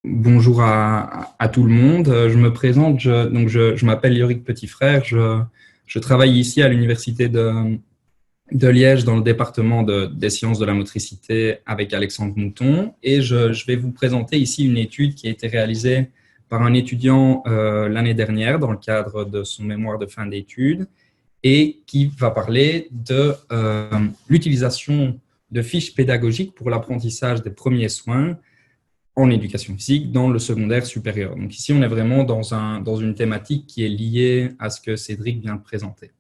Bonjour à tout le monde. Je me présente, je m'appelle Yorick Petitfrère. Je travaille ici à l'Université de Liège dans le département des sciences de la motricité avec Alexandre Mouton. Et je vais vous présenter ici une étude qui a été réalisée par un étudiant l'année dernière dans le cadre de son mémoire de fin d'études et qui va parler de l'utilisation de fiches pédagogiques pour l'apprentissage des premiers soins en éducation physique dans le secondaire supérieur. Donc ici, on est vraiment dans une thématique qui est liée à ce que Cédric vient de présenter.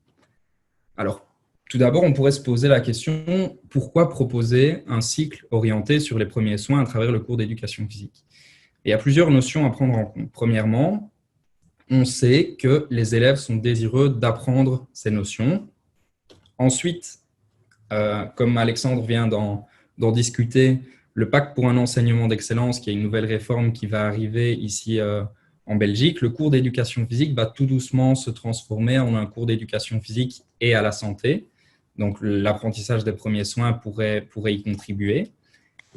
Alors, tout d'abord, on pourrait se poser la question, pourquoi proposer un cycle orienté sur les premiers soins à travers le cours d'éducation physique? Et il y a plusieurs notions à prendre en compte. Premièrement, on sait que les élèves sont désireux d'apprendre ces notions. Ensuite, comme Alexandre vient d'en discuter, le pacte pour un enseignement d'excellence, qui est une nouvelle réforme qui va arriver ici en Belgique, le cours d'éducation physique va tout doucement se transformer en un cours d'éducation physique et à la santé. Donc, l'apprentissage des premiers soins pourrait y contribuer.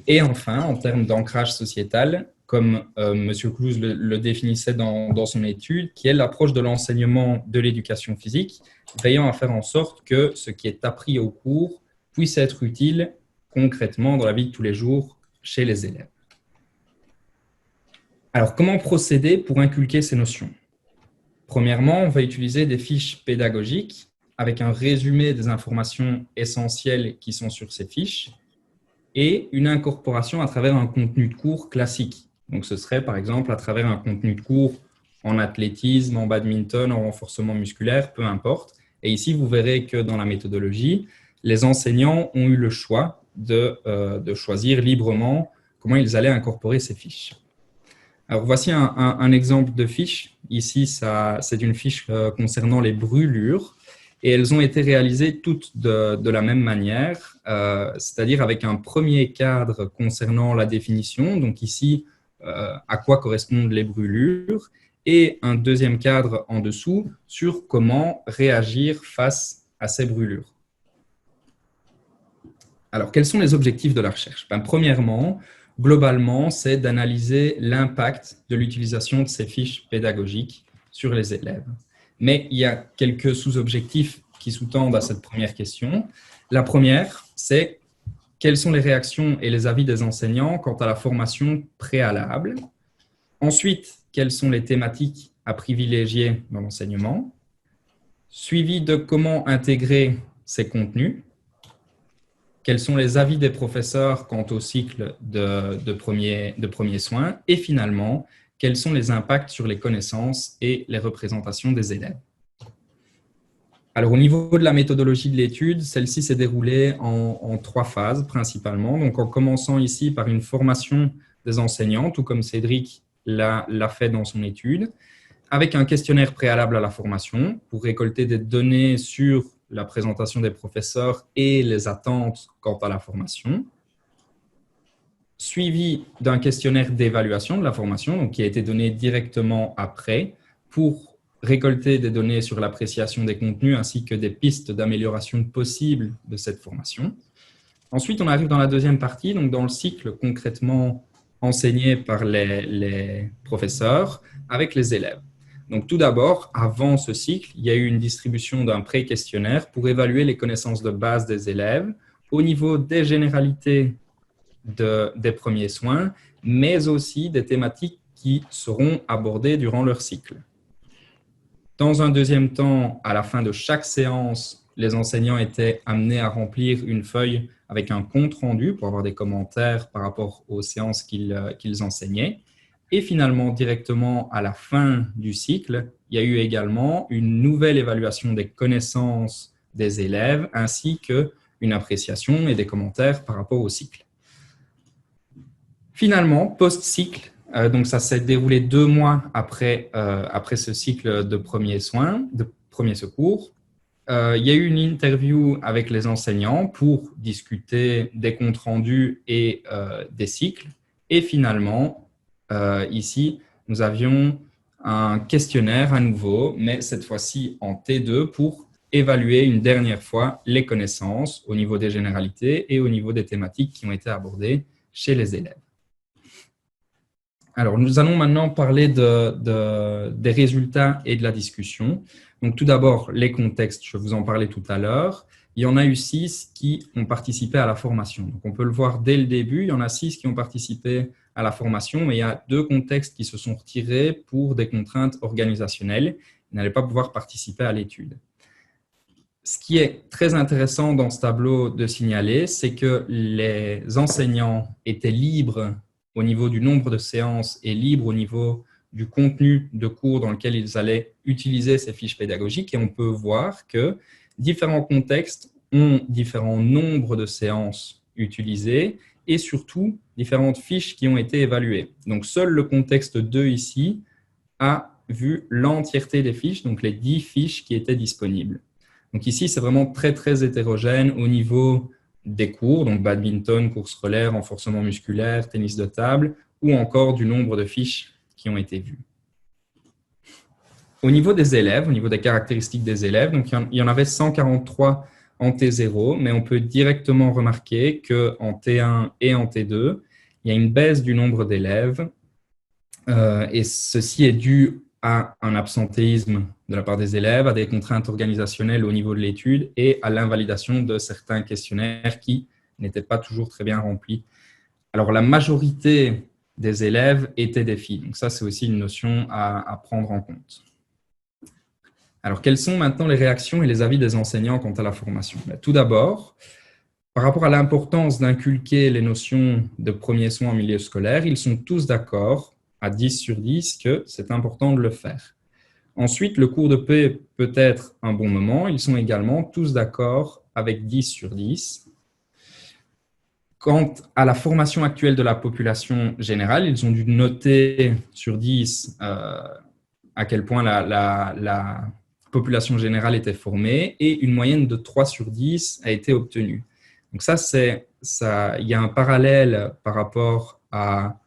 Et enfin, en termes d'ancrage sociétal, comme M. Clouse le définissait dans son étude, qui est l'approche de l'enseignement de l'éducation physique, veillant à faire en sorte que ce qui est appris au cours puisse être utile concrètement dans la vie de tous les jours chez les élèves. Alors, comment procéder pour inculquer ces notions? Premièrement, on va utiliser des fiches pédagogiques avec un résumé des informations essentielles qui sont sur ces fiches et une incorporation à travers un contenu de cours classique. Donc, ce serait par exemple à travers un contenu de cours en athlétisme, en badminton, en renforcement musculaire, peu importe. Et ici, vous verrez que dans la méthodologie, les enseignants ont eu le choix de choisir librement comment ils allaient incorporer ces fiches. Alors, voici un exemple de fiche. Ici, c'est une fiche concernant les brûlures. Et elles ont été réalisées toutes de la même manière, c'est-à-dire avec un premier cadre concernant la définition, donc ici, à quoi correspondent les brûlures, et un deuxième cadre en dessous sur comment réagir face à ces brûlures. Alors, quels sont les objectifs de la recherche? Premièrement, globalement, c'est d'analyser l'impact de l'utilisation de ces fiches pédagogiques sur les élèves. Mais il y a quelques sous-objectifs qui sous-tendent à cette première question. La première, c'est quelles sont les réactions et les avis des enseignants quant à la formation préalable. Ensuite, quelles sont les thématiques à privilégier dans l'enseignement. Suivi de comment intégrer ces contenus. Quels sont les avis des professeurs quant au cycle de premiers soins et finalement, quels sont les impacts sur les connaissances et les représentations des élèves. Alors, au niveau de la méthodologie de l'étude, celle-ci s'est déroulée en 3 phases principalement. Donc, en commençant ici par une formation des enseignants, tout comme Cédric l'a fait dans son étude, avec un questionnaire préalable à la formation pour récolter des données sur la présentation des professeurs et les attentes quant à la formation, suivi d'un questionnaire d'évaluation de la formation, donc qui a été donné directement après, pour récolter des données sur l'appréciation des contenus ainsi que des pistes d'amélioration possibles de cette formation. Ensuite, on arrive dans la deuxième partie, donc dans le cycle concrètement enseigné par les professeurs avec les élèves. Donc, tout d'abord, avant ce cycle, il y a eu une distribution d'un pré-questionnaire pour évaluer les connaissances de base des élèves au niveau des généralités des premiers soins, mais aussi des thématiques qui seront abordées durant leur cycle. Dans un deuxième temps, à la fin de chaque séance, les enseignants étaient amenés à remplir une feuille avec un compte rendu pour avoir des commentaires par rapport aux séances qu'ils enseignaient. Et finalement, directement à la fin du cycle, il y a eu également une nouvelle évaluation des connaissances des élèves ainsi qu'une appréciation et des commentaires par rapport au cycle. Finalement, post-cycle, donc ça s'est déroulé 2 mois après ce cycle de premiers soins, de premiers secours, il y a eu une interview avec les enseignants pour discuter des comptes rendus et des cycles. Et finalement, ici, nous avions un questionnaire à nouveau, mais cette fois-ci en T2 pour évaluer une dernière fois les connaissances au niveau des généralités et au niveau des thématiques qui ont été abordées chez les élèves. Alors, nous allons maintenant parler des résultats et de la discussion. Donc, tout d'abord, les contextes, je vous en parlais tout à l'heure. Il y en a eu 6 qui ont participé à la formation. Donc, on peut le voir dès le début, il y en a 6 qui ont participé à la formation, mais il y a 2 contextes qui se sont retirés pour des contraintes organisationnelles. Ils n'allaient pas pouvoir participer à l'étude. Ce qui est très intéressant dans ce tableau de signaler, c'est que les enseignants étaient libres au niveau du nombre de séances et libres au niveau du contenu de cours dans lequel ils allaient utiliser ces fiches pédagogiques. Et on peut voir que différents contextes ont différents nombres de séances utilisées et surtout différentes fiches qui ont été évaluées. Donc, seul le contexte 2 ici a vu l'entièreté des fiches, donc les 10 fiches qui étaient disponibles. Donc ici, c'est vraiment très, très hétérogène au niveau des cours, donc badminton, course relais, renforcement musculaire, tennis de table, ou encore du nombre de fiches qui ont été vues. Au niveau des élèves, au niveau des caractéristiques des élèves, donc il y en avait 143 en T0, mais on peut directement remarquer qu'en T1 et en T2, il y a une baisse du nombre d'élèves, et ceci est dû à un absentéisme de la part des élèves, à des contraintes organisationnelles au niveau de l'étude et à l'invalidation de certains questionnaires qui n'étaient pas toujours très bien remplis. Alors, la majorité des élèves étaient des filles. Donc ça, c'est aussi une notion à prendre en compte. Alors, quelles sont maintenant les réactions et les avis des enseignants quant à la formation? Tout d'abord, par rapport à l'importance d'inculquer les notions de premiers soins en milieu scolaire, ils sont tous d'accord à 10 sur 10 que c'est important de le faire. Ensuite, le cours de paix peut être un bon moment. Ils sont également tous d'accord avec 10 sur 10. Quant à la formation actuelle de la population générale, ils ont dû noter sur 10 à quel point la population générale était formée et une moyenne de 3 sur 10 a été obtenue. Donc il y a un parallèle par rapport à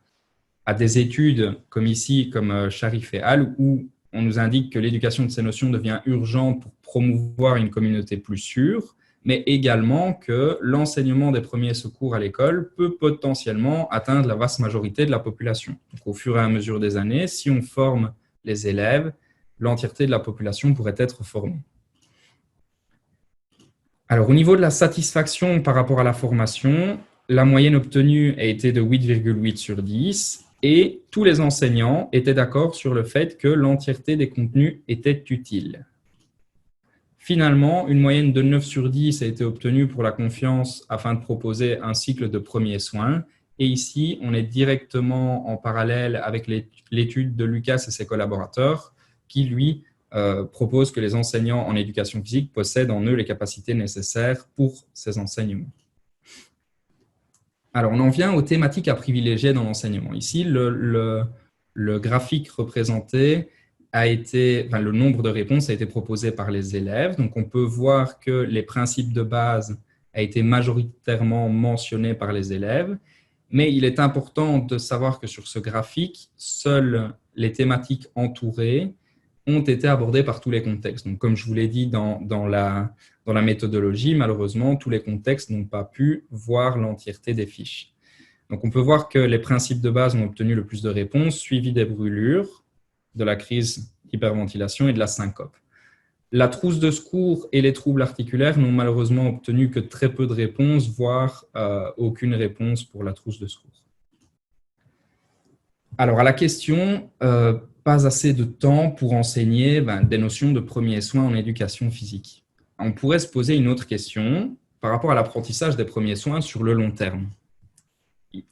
des études comme ici, comme Sharif et Al, où on nous indique que l'éducation de ces notions devient urgente pour promouvoir une communauté plus sûre, mais également que l'enseignement des premiers secours à l'école peut potentiellement atteindre la vaste majorité de la population. Donc, au fur et à mesure des années, si on forme les élèves, l'entièreté de la population pourrait être formée. Alors, au niveau de la satisfaction par rapport à la formation, la moyenne obtenue a été de 8,8 sur 10 et tous les enseignants étaient d'accord sur le fait que l'entièreté des contenus était utile. Finalement, une moyenne de 9 sur 10 a été obtenue pour la confiance afin de proposer un cycle de premiers soins. Et ici, on est directement en parallèle avec l'étude de Lucas et ses collaborateurs qui, lui, propose que les enseignants en éducation physique possèdent en eux les capacités nécessaires pour ces enseignements. Alors, on en vient aux thématiques à privilégier dans l'enseignement. Ici, le graphique représenté le nombre de réponses a été proposé par les élèves. Donc, on peut voir que les principes de base ont été majoritairement mentionnés par les élèves. Mais il est important de savoir que sur ce graphique, seules les thématiques entourées ont été abordées par tous les contextes. Donc, comme je vous l'ai dit dans la méthodologie, malheureusement, tous les contextes n'ont pas pu voir l'entièreté des fiches. Donc, on peut voir que les principes de base ont obtenu le plus de réponses, suivis des brûlures, de la crise d'hyperventilation et de la syncope. La trousse de secours et les troubles articulaires n'ont malheureusement obtenu que très peu de réponses, voire aucune réponse pour la trousse de secours. Alors, à la question, pas assez de temps pour enseigner des notions de premiers soins en éducation physique. On pourrait se poser une autre question par rapport à l'apprentissage des premiers soins sur le long terme.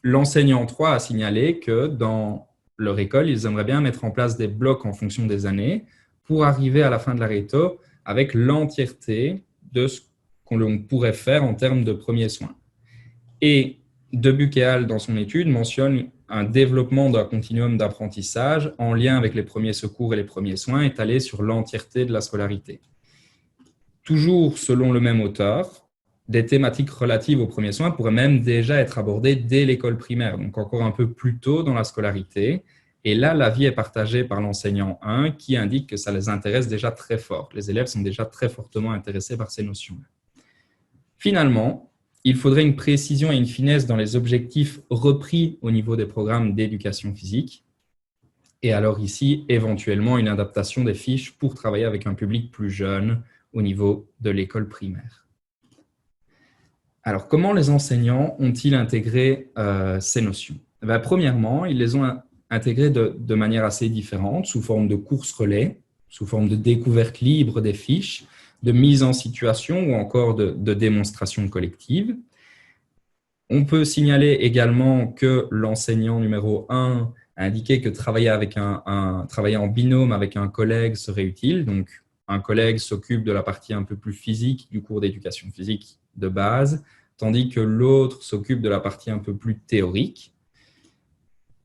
L'enseignant 3 a signalé que dans leur école, ils aimeraient bien mettre en place des blocs en fonction des années pour arriver à la fin de la réto avec l'entièreté de ce qu'on pourrait faire en termes de premiers soins. Et Debuc et Al, dans son étude, mentionne un développement d'un continuum d'apprentissage en lien avec les premiers secours et les premiers soins étalés sur l'entièreté de la scolarité. Toujours selon le même auteur, des thématiques relatives aux premiers soins pourraient même déjà être abordées dès l'école primaire, donc encore un peu plus tôt dans la scolarité. Et là, l'avis est partagé par l'enseignant 1 qui indique que ça les intéresse déjà très fort. Les élèves sont déjà très fortement intéressés par ces notions. Finalement, Il faudrait une précision et une finesse dans les objectifs repris au niveau des programmes d'éducation physique. Et alors ici, éventuellement, une adaptation des fiches pour travailler avec un public plus jeune au niveau de l'école primaire. Alors, comment les enseignants ont-ils intégré ces notions? Premièrement, ils les ont intégrées de manière assez différente, sous forme de courses relais, sous forme de découverte libre des fiches, de mise en situation ou encore de démonstration collective. On peut signaler également que l'enseignant numéro 1 a indiqué que travailler en binôme avec un collègue serait utile. Donc, un collègue s'occupe de la partie un peu plus physique du cours d'éducation physique de base, tandis que l'autre s'occupe de la partie un peu plus théorique.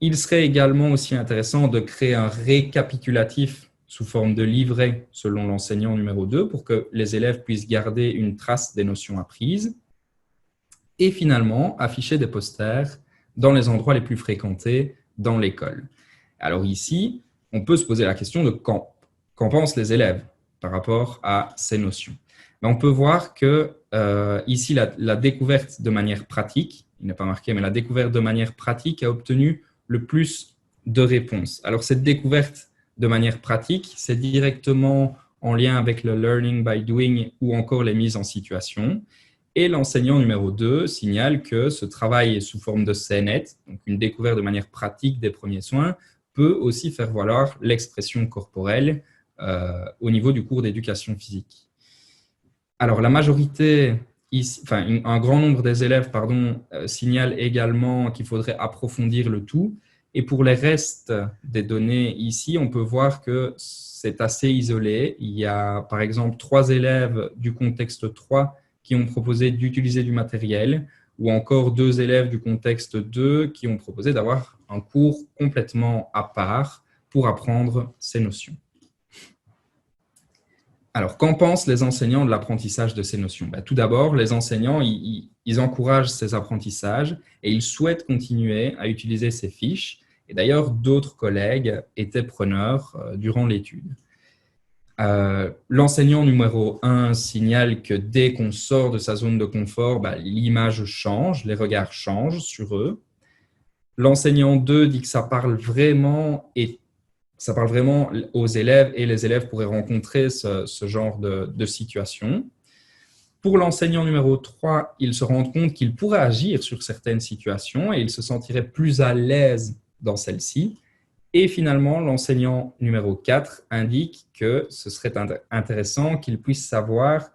Il serait également aussi intéressant de créer un récapitulatif sous forme de livret selon l'enseignant numéro 2 pour que les élèves puissent garder une trace des notions apprises. Et finalement, afficher des posters dans les endroits les plus fréquentés dans l'école. Alors ici, on peut se poser la question de qu'en pensent les élèves par rapport à ces notions. Mais on peut voir que ici, la découverte de manière pratique, il n'est pas marqué, mais la découverte de manière pratique a obtenu le plus de réponses. Alors cette découverte de manière pratique, c'est directement en lien avec le learning by doing ou encore les mises en situation. Et l'enseignant numéro 2 signale que ce travail est sous forme de scénette, donc une découverte de manière pratique des premiers soins, peut aussi faire valoir l'expression corporelle au niveau du cours d'éducation physique. Alors, la majorité, un grand nombre des élèves signalent également qu'il faudrait approfondir le tout. Et pour les restes des données ici, on peut voir que c'est assez isolé. Il y a par exemple 3 élèves du contexte 3 qui ont proposé d'utiliser du matériel, ou encore 2 élèves du contexte 2 qui ont proposé d'avoir un cours complètement à part pour apprendre ces notions. Alors, qu'en pensent les enseignants de l'apprentissage de ces notions? Tout d'abord, les enseignants, ils encouragent ces apprentissages et ils souhaitent continuer à utiliser ces fiches. Et d'ailleurs, d'autres collègues étaient preneurs durant l'étude. L'enseignant numéro 1 signale que dès qu'on sort de sa zone de confort, l'image change, les regards changent sur eux. L'enseignant 2 dit que ça parle vraiment aux élèves et les élèves pourraient rencontrer ce genre de situation. Pour l'enseignant numéro 3, il se rend compte qu'il pourrait agir sur certaines situations et il se sentirait plus à l'aise dans celles-ci. Et finalement, l'enseignant numéro 4 indique que ce serait intéressant qu'il puisse savoir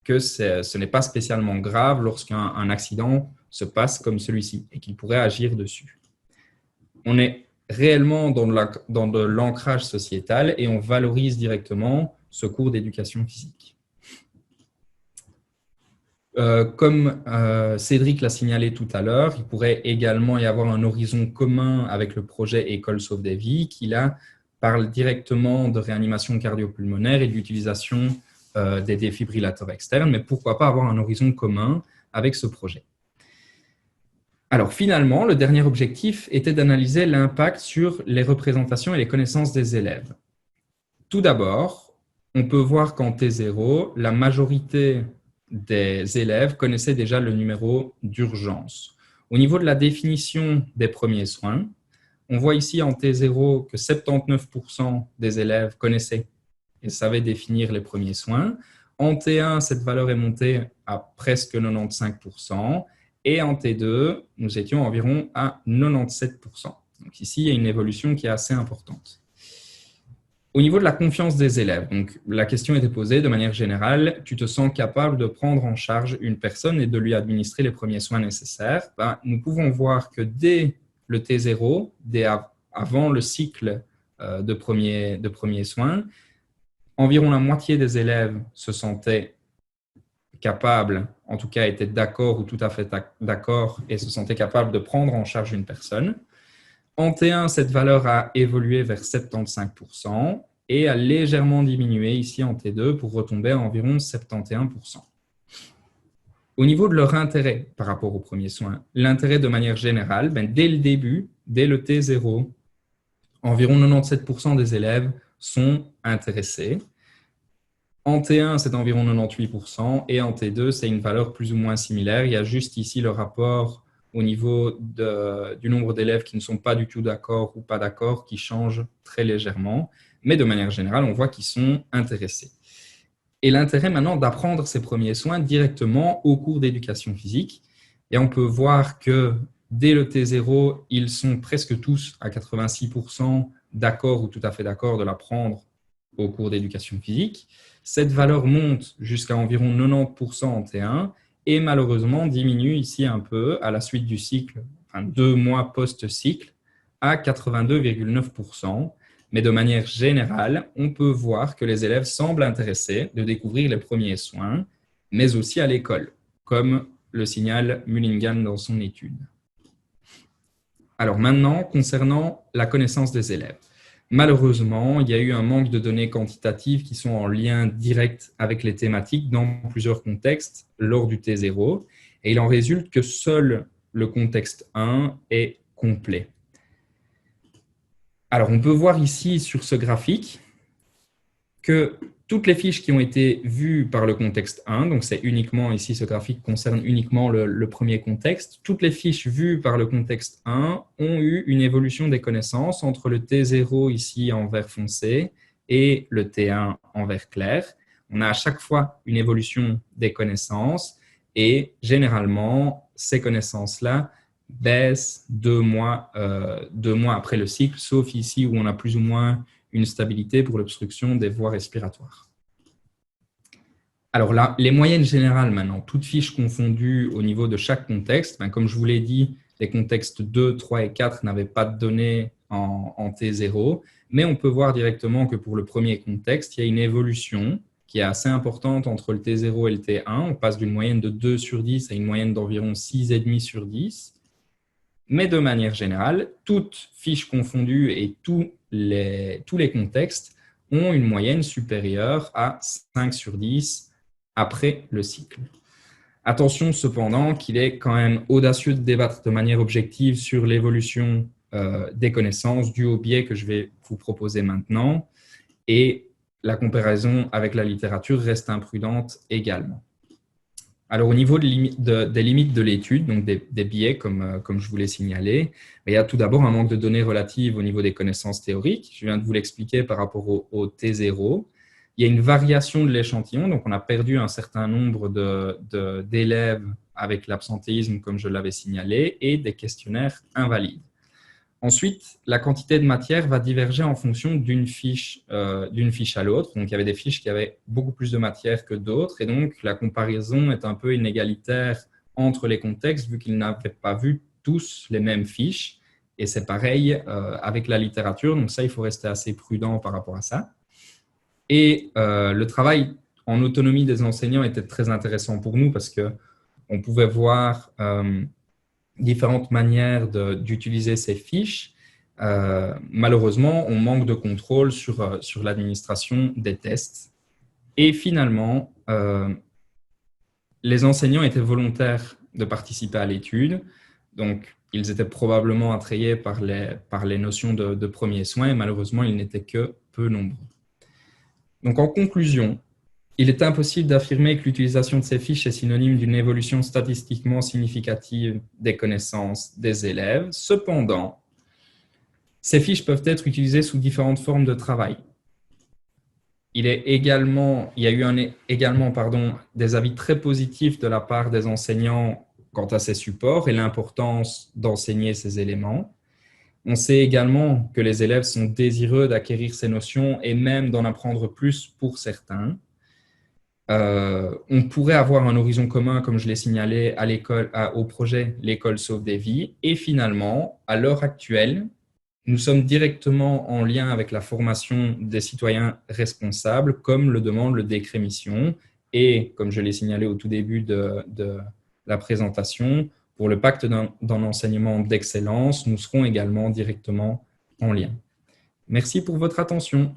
que ce n'est pas spécialement grave lorsqu'un accident se passe comme celui-ci et qu'il pourrait agir dessus. On est réellement dans de l'ancrage sociétal et on valorise directement ce cours d'éducation physique. Comme Cédric l'a signalé tout à l'heure, il pourrait également y avoir un horizon commun avec le projet École Sauve des Vies qui là parle directement de réanimation cardio-pulmonaire et de l'utilisation des défibrillateurs externes, mais pourquoi pas avoir un horizon commun avec ce projet. Alors finalement, le dernier objectif était d'analyser l'impact sur les représentations et les connaissances des élèves. Tout d'abord, on peut voir qu'en T0, la majorité des élèves connaissaient déjà le numéro d'urgence. Au niveau de la définition des premiers soins, on voit ici en T0 que 79% des élèves connaissaient et savaient définir les premiers soins. En T1, cette valeur est montée à presque 95%. Et en T2, nous étions environ à 97%. Donc ici, il y a une évolution qui est assez importante. Au niveau de la confiance des élèves, donc la question était posée de manière générale, tu te sens capable de prendre en charge une personne et de lui administrer les premiers soins nécessaires? Nous pouvons voir que dès le T0, avant le cycle de premiers soins, environ la moitié des élèves se sentaient capables, en tout cas étaient d'accord ou tout à fait d'accord et se sentaient capables de prendre en charge une personne. En T1, cette valeur a évolué vers 75% et a légèrement diminué ici en T2 pour retomber à environ 71%. Au niveau de leur intérêt par rapport aux premiers soins, l'intérêt de manière générale, dès le début, dès le T0, environ 97% des élèves sont intéressés. En T1, c'est environ 98% et en T2, c'est une valeur plus ou moins similaire. Il y a juste ici le rapport au niveau du nombre d'élèves qui ne sont pas du tout d'accord ou pas d'accord qui change très légèrement. Mais de manière générale, on voit qu'ils sont intéressés. Et l'intérêt maintenant d'apprendre ces premiers soins directement au cours d'éducation physique. Et on peut voir que dès le T0, ils sont presque tous à 86% d'accord ou tout à fait d'accord de l'apprendre au cours d'éducation physique. Cette valeur monte jusqu'à environ 90% en T1 et malheureusement diminue ici un peu à la suite du cycle, enfin 2 mois post-cycle, à 82,9%. Mais de manière générale, on peut voir que les élèves semblent intéressés de découvrir les premiers soins, mais aussi à l'école, comme le signale Mulligan dans son étude. Alors maintenant, concernant la connaissance des élèves. Malheureusement, il y a eu un manque de données quantitatives qui sont en lien direct avec les thématiques dans plusieurs contextes lors du T0, et il en résulte que seul le contexte 1 est complet. Alors, on peut voir ici sur ce graphique que toutes les fiches qui ont été vues par le contexte 1, donc c'est uniquement ici, ce graphique concerne uniquement le premier contexte, toutes les fiches vues par le contexte 1 ont eu une évolution des connaissances entre le T0 ici en vert foncé et le T1 en vert clair. On a à chaque fois une évolution des connaissances et généralement, ces connaissances-là baissent 2 mois après le cycle, sauf ici où on a plus ou moins une stabilité pour l'obstruction des voies respiratoires. Alors là, les moyennes générales maintenant, toutes fiches confondues au niveau de chaque contexte, comme je vous l'ai dit, les contextes 2, 3 et 4 n'avaient pas de données en T0, mais on peut voir directement que pour le premier contexte, il y a une évolution qui est assez importante entre le T0 et le T1. On passe d'une moyenne de 2 sur 10 à une moyenne d'environ 6,5 sur 10. Mais de manière générale, toutes fiches confondues et tous les contextes ont une moyenne supérieure à 5 sur 10 après le cycle. Attention cependant qu'il est quand même audacieux de débattre de manière objective sur l'évolution des connaissances due au biais que je vais vous proposer maintenant, et la comparaison avec la littérature reste imprudente également. Alors, au niveau des limites de l'étude, donc des biais, comme je vous l'ai signalé, il y a tout d'abord un manque de données relatives au niveau des connaissances théoriques. Je viens de vous l'expliquer par rapport au T0. Il y a une variation de l'échantillon, donc on a perdu un certain nombre d'élèves avec l'absentéisme, comme je l'avais signalé, et des questionnaires invalides. Ensuite, la quantité de matière va diverger en fonction d'une fiche à l'autre. Donc, il y avait des fiches qui avaient beaucoup plus de matière que d'autres. Et donc, la comparaison est un peu inégalitaire entre les contextes, vu qu'ils n'avaient pas vu tous les mêmes fiches. Et c'est pareil avec la littérature. Donc, ça, il faut rester assez prudent par rapport à ça. Et le travail en autonomie des enseignants était très intéressant pour nous parce qu'on pouvait voir différentes manières d'utiliser ces fiches. Malheureusement, on manque de contrôle sur l'administration des tests. Et finalement, les enseignants étaient volontaires de participer à l'étude. Donc, ils étaient probablement attrayés par les notions de premiers soins et malheureusement, ils n'étaient que peu nombreux. Donc, en conclusion, il est impossible d'affirmer que l'utilisation de ces fiches est synonyme d'une évolution statistiquement significative des connaissances des élèves. Cependant, ces fiches peuvent être utilisées sous différentes formes de travail. Il y a eu également des avis très positifs de la part des enseignants quant à ces supports et l'importance d'enseigner ces éléments. On sait également que les élèves sont désireux d'acquérir ces notions et même d'en apprendre plus pour certains. On pourrait avoir un horizon commun, comme je l'ai signalé, au projet L'école sauve des vies. Et finalement, à l'heure actuelle, nous sommes directement en lien avec la formation des citoyens responsables, comme le demande le décret mission. Et comme je l'ai signalé au tout début de la présentation, pour le pacte d'un enseignement d'excellence, nous serons également directement en lien. Merci pour votre attention.